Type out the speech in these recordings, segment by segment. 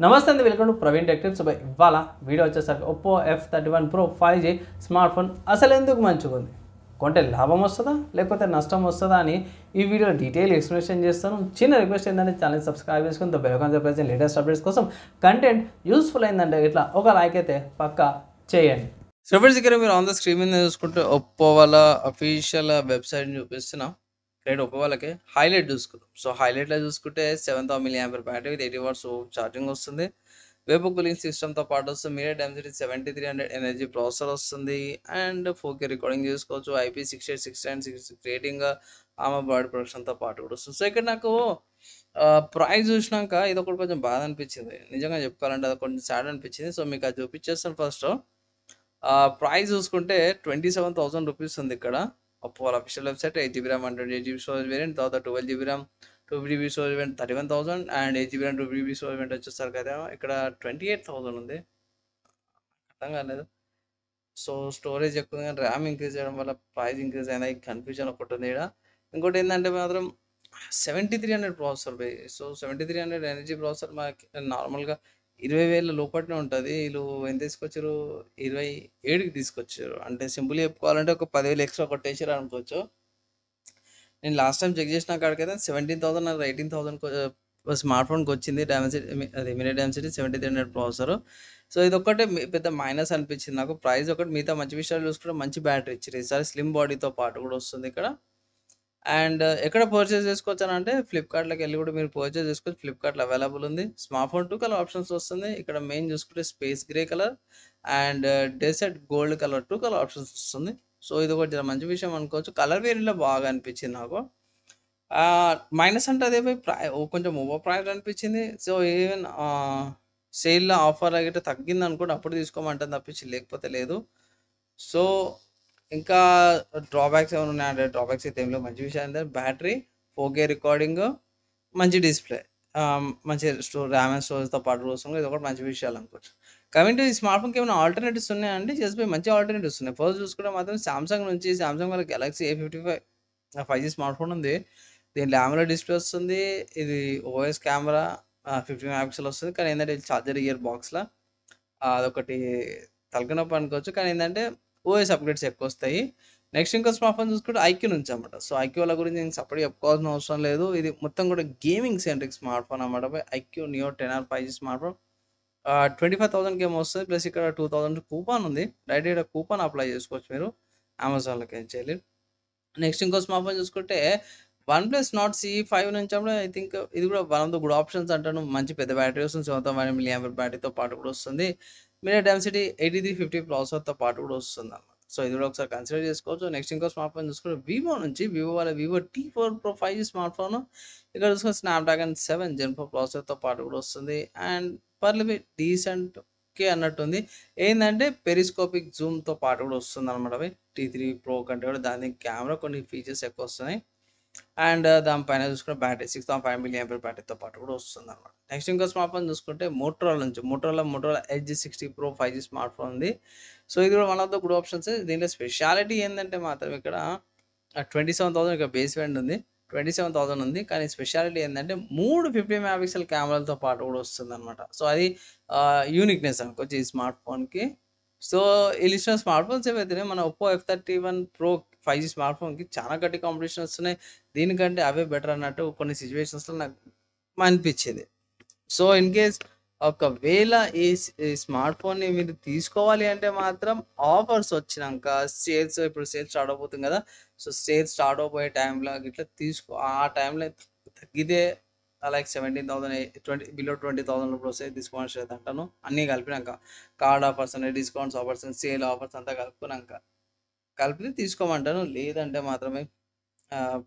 నమస్తే అండి, welcome to Praveen tech tips. ఇవాళ వీడియో వచ్చేసరికి Oppo F31 Pro 5G smart phone అసలు ఎందుకు మంచిగా ఉంది, కొంటే లాభం వస్తుందా లేకపోతే నష్టం వస్తుందా అని ఈ వీడియోలో డీటెయిల్ ఎక్స్ప్లెనేషన్ చేస్తాను. చిన్న రిక్వెస్ట్ ఏంటంటే ఛానల్ సబ్స్క్రైబ్ చేసుకుని బెల్ ఐకాన్ ప్రెస్ చేయండి. లేటెస్ట్ అప్డేట్స్ కోసం కంటెంట్ యూస్ఫుల్ అయిందంటే ఇట్లా ఒక లైక్ అయితే పక్కా చేయండి. సో ఫ్రెండ్స్, ఇక్కడ మీరు ఆన్ ద స్క్రీన్ మీద చూసుకుంటే ఒప్పో వాళ్ళ అఫీషియల్ వెబ్సైట్ని చూపిస్తున్నాం. ఇక్కడ ఒప్పో వాళ్ళకి హైలైట్ చూసుకుందాం. సో హైలైట్లో చూసుకుంటే 7000 mAh battery with 80 watts charging వస్తుంది. వెబ్ కూలింగ్ సిస్టమ్తో పాటు వస్తుంది. మీడియా డెన్సిటీ 7300 ఎనర్జీ ప్రాసెసర్ వస్తుంది. అండ్ 4K రికార్డింగ్ చేసుకోవచ్చు. IP68 రేటింగ్ బర్డ్ ప్రొడక్షన్తో పాటు కూడా వస్తుంది. సో ఇక్కడ నాకు ప్రైస్ చూసినాక ఇది ఒకటి కొంచెం బాధ అనిపించింది. నిజంగా చెప్పుకోవాలంటే అది కొంచెం సాడ్ అనిపించింది. సో మీకు అది చూపించేస్తాను. ఫస్ట్ ప్రైస్ చూసుకుంటే 27,000 రూపీస్ ఉంది ఇక్కడ ఒప్పో వాళ్ళ official website. 8GB RAM 128GB storage variant, తర్వాత 12GB RAM 2GB storage variant 31,000 and 8GB RAM 2GB storage variant వచ్చేసరికి కదా ఇక్కడ 28,000 ఉంది. అర్థం కాలేదు. సో స్టోరేజ్ ఎక్కువ కానీ ర్యామ్ ఇంక్రీజ్ చేయడం వల్ల ప్రైస్ ఇంక్రీజ్ అయినా కన్ఫ్యూజన్ ఒకటి ఉంది ఇక్కడ. ఇంకోటి ఏంటంటే మాత్రం 7300 processor by. So 7300 energy processor మనకి నార్మల్గా 20,000 లోపలనే ఉంటుంది. వీళ్ళు ఎంత తీసుకొచ్చారు, 27కి తీసుకొచ్చారు. అంటే సింపుల్గా చెప్పుకోవాలంటే ఒక 10,000 ఎక్స్ట్రా కొట్టేసారు అనుకోవచ్చు. నేను లాస్ట్ టైం చెక్ చేసిన కాడికైతే 17,000 లేదా 18,000 స్మార్ట్ ఫోన్కి వచ్చింది. అది మీడియా డెన్సిటీ 7300 ప్రాసెసర్. సో ఇది ఒక్కటే పెద్ద మైనస్ అనిపించింది నాకు. ప్రైస్ ఒకటి, మిగతా మంచి విషయాలు చూసుకుంటే మంచి బ్యాటరీ ఇచ్చారు. ఈసారి స్లిమ్ బాడీతో పాటు కూడా వస్తుంది ఇక్కడ. అండ్ ఎక్కడ పర్చేస్ చేసుకోవచ్చు అని అంటే ఫ్లిప్కార్ట్లోకి వెళ్ళి కూడా మీరు పర్చేస్ చేసుకోవచ్చు. ఫ్లిప్కార్ట్లో అవైలబుల్ ఉంది. స్మార్ట్ ఫోన్ 2 కలర్ ఆప్షన్స్ వస్తుంది. ఇక్కడ మెయిన్ చూసుకుంటే space grey colour and desert gold colour 2 colour options వస్తుంది. సో ఇది ఒకటి మంచి విషయం అనుకోవచ్చు. కలర్ వేరియంట్లో బాగా అనిపించింది నాకు. మైనస్ అంటే అదే కొంచెం ఓవర్ ప్రైస్ అనిపించింది. సో ఈవెన్ సేల్లో ఆఫర్ అయితే తగ్గింది అనుకోండి అప్పుడు తీసుకోమంటాను తప్పించి లేకపోతే లేదు. సో ఇంకా డ్రాబ్యాక్స్ ఏమైనా ఉన్నాయంటే డ్రాబ్యాక్స్ అయితే ఏం లేవు. మంచి విషయం ఏంటంటే బ్యాటరీ, 4K రికార్డింగ్, మంచి డిస్ప్లే, మంచి ర్యామ్ అండ్ స్టోరేజ్తో పాటు వస్తుంది. ఇది ఒకటి మంచి విషయాలు అనుకోవచ్చు. కమింగ్ టు ఈ స్మార్ట్ ఫోన్కి ఏమైనా ఆల్టర్నేటివ్స్ ఉన్నాయంటే జస్ట్ మంచి ఆల్టర్నేటివ్స్ ఉన్నాయి. ఫస్ట్ చూసుకుంటే మాత్రం సామ్సంగ్ నుంచి సామ్సంగ్ వాళ్ళ Galaxy A55 5G smart phone ఉంది. దీంట్లో AMOLED డిస్ప్లే వస్తుంది. ఇది OS కెమెరా 50 MP వస్తుంది. కానీ ఏంటంటే చార్జర్ ఇయర్ బాక్స్లో అదొకటి తలకనొప్పి అనుకోవచ్చు. కానీ ఏంటంటే OS అప్గ్రేడ్స్ ఎక్కువ వస్తాయి. నెక్స్ట్ ఇంకో స్మార్ట్ ఫోన్ చూసుకుంటే ఐక్యూ నుంచి అనమాట. సో ఐక్యూ వాళ్ళ గురించి నేను సపరేట్ చెప్పుకోవాల్సిన అవసరం లేదు. ఇది మొత్తం కూడా గేమింగ్ సెంట్రిక్ స్మార్ట్ ఫోన్ అనమాట. IQOO Neo 10R 5G smartphone 25,000కి ఏమో వస్తుంది. ప్లస్ ఇక్కడ 2,000 కూపన్ ఉంది. డైరెక్ట్ ఇక్కడ కూపన్ అప్లై చేసుకోవచ్చు మీరు అమెజాన్లోకి వెళ్ళి. నెక్స్ట్ ఇంకో స్మార్ట్ ఫోన్ చూసుకుంటే OnePlus Nord CE5 నుంచి అప్పుడు ఐ థింక్ ఇది కూడా one of the good options అంటాను. మంచి పెద్ద బ్యాటరీ వస్తుంది. 7000 mAh బ్యాటరీతో పాటు కూడా వస్తుంది. మీడియా డెన్సిటీ 8350 ప్రాసెసర్తో పాటు కూడా వస్తుంది అన్నమాట. సో ఇది కూడా ఒకసారి కన్సిడర్ చేసుకోవచ్చు. నెక్స్ట్ ఇంకో స్మార్ట్ ఫోన్ చూసుకుంటే వివో నుంచి వివో వాళ్ళ Vivo T4 Pro 5G smart phone. ఇక్కడ చూసుకుంటే స్నాప్డ్రాగన్ 7 Gen 4 ప్రాసెసర్తో పాటు కూడా వస్తుంది. అండ్ పర్లేదు డీసెంట్కి అన్నట్టుంది. ఏంటంటే పెరిస్కోపిక్ జూమ్తో పాటు కూడా వస్తుంది అనమాట. T3 Pro కంటే కూడా దాని కెమెరా కొన్ని ఫీచర్స్ ఎక్కువ వస్తున్నాయి. అండ్ దానిపైన చూసుకుంటే బ్యాటరీ 6,500 mAh బ్యాటరీతో పాటు కూడా వస్తుంది అనమాట. నెక్స్ట్ ఇంకో స్మార్ట్ ఫోన్ చూసుకుంటే మోటరోలా నుంచి Motorola Edge 60 Pro 5G smart phone ఉంది. సో ఇది కూడా one of the good options. దీంట్లో స్పెషాలిటీ ఏంటంటే మాత్రం ఇక్కడ 27,000 ఇక్కడ బేస్ వేరియంట్ ఉంది. 27,000 ఉంది. కానీ స్పెషాలిటీ ఏంటంటే 3 50 MP కెమెరాలతో పాటు కూడా వస్తుంది అనమాట. సో అది యూనిక్నెస్ అనుకోవచ్చు ఈ స్మార్ట్ ఫోన్కి. సో ఈ లిస్ట్ స్మార్ట్ ఫోన్స్ ఏవైతే మన Oppo F31 Pro 5G smart ఫోన్కి చాలా గట్టి కాంపిటీషన్ వస్తున్నాయి. దీనికంటే అవే బెటర్ అన్నట్టు కొన్ని సిచ్యువేషన్స్లో నాకు అనిపించింది. సో ఇన్ కేస్ ఒకవేళ ఈ స్మార్ట్ ఫోన్ని మీరు తీసుకోవాలి అంటే మాత్రం ఆఫర్స్ వచ్చినాక సేల్స్, ఇప్పుడు సేల్స్ స్టార్ట్ అవబోతుంది కదా. సో సేల్స్ స్టార్ట్ అవబోయే టైంలో ఇట్లా ఆ టైంలో తగ్గితే లైక్ 17,000 బిలో 20,000 రూపీస్ వస్తాయి డిస్కౌంట్స్ అయితే అంటాను. అన్నీ కలిపినాక కార్డ్ ఆఫర్స్ అని, డిస్కౌంట్స్ ఆఫర్స్ అని, సేల్ ఆఫర్స్ అంతా కలిపి తీసుకోమంటాను. లేదంటే మాత్రమే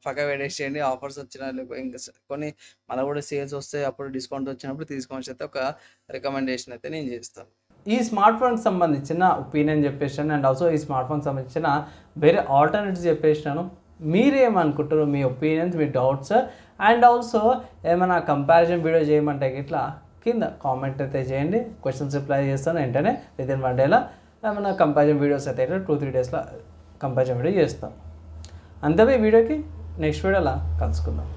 పక్క పెట్టేసేయండి. ఆఫర్స్ వచ్చినా ఇంకా కొన్ని మళ్ళీ కూడా సేల్స్ వస్తాయి, అప్పుడు డిస్కౌంట్ వచ్చినప్పుడు తీసుకోవచ్చు అయితే ఒక రికమెండేషన్ అయితే నేను చేస్తాను. ఈ స్మార్ట్ ఫోన్కి సంబంధించిన ఒపీనియన్ చెప్పేసాను. అండ్ ఆల్సో ఈ స్మార్ట్ ఫోన్కి సంబంధించిన వేరే ఆల్టర్నేటివ్స్ చెప్పేసినాను. మీరేమనుకుంటారు, మీ ఒపీనియన్స్, మీ డౌట్స్, అండ్ ఆల్సో ఏమైనా కంపారిజన్ వీడియో చేయమంటే ఇట్లా కింద కామెంట్ అయితే చేయండి. క్వశ్చన్స్ రిప్లై చేస్తాను వెంటనే వితిన్ 1 డేలో. ఏమైనా కంపారిజన్ వీడియోస్ అయితే 2-3 డేస్లో కంపారిజన్ వీడియో చేస్తాం. అంతే ఈ వీడియోకి. నెక్స్ట్ వీడియోలో కలుసుకుందాం.